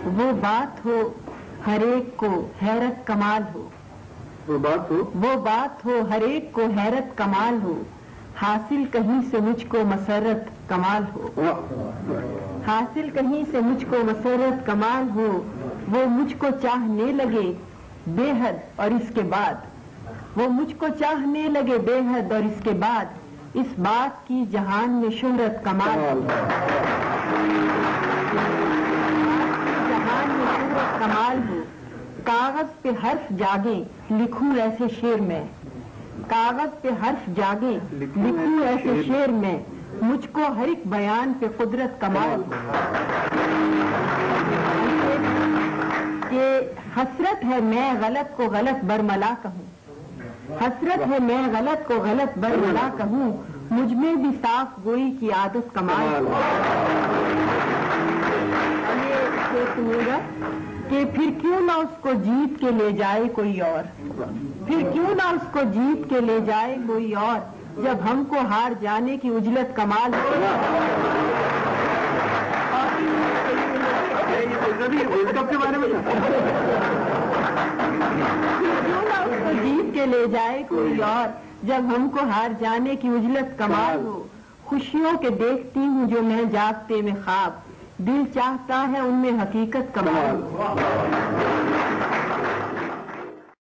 وہ بات ہو ہر ایک کو حیرت کمال ہو، وہ بات ہو ہر ایک کو حیرت کمال ہو، حاصل کہیں سے مجھ کو مسرت کمال ہو، حاصل کہیں سے مجھ کو مسرت کمال ہو، وہ مجھ کو چاہنے لگے بے حد اور اس کے بعد، وہ مجھ کو چاہنے لگے بے حد اور اس کے بعد، اس بات کی جہان میں شہرت کمال ہو، جہان میں شہرت کمال ہو، کاغذ پہ حرف جاگیں لکھوں ایسے شعر میں، کاغذ پہ حرف جاگیں لکھوں ایسے شعر میں، مجھ کو ہر ایک بیان پہ قدرت کمال ہو، کہ حسرت ہے میں غلط کو غلط برملا کہوں، حسرت ہے میں غلط کو غلط برملا کہوں، مجھ میں بھی صاف گوئی کی عادت کمال ہو، کہ پھر کیوں نہ اس کو جیت کے لے جائے کوئی اور، پھر کیوں نہ اس کو جیت کے لے جائے کوئی اور، جب ہم کو ہار جانے کی اجلت کمال ہو، کیوں نہ اس کو جیت کے لے جائے کوئی اور، جب ہم کو ہار جانے کی اجلت کمال ہو، خوشیوں کے دیکھتی ہوں جو میں جاگتے میں خواب، دل چاہتا ہے ان میں حقیقت کمال ہو۔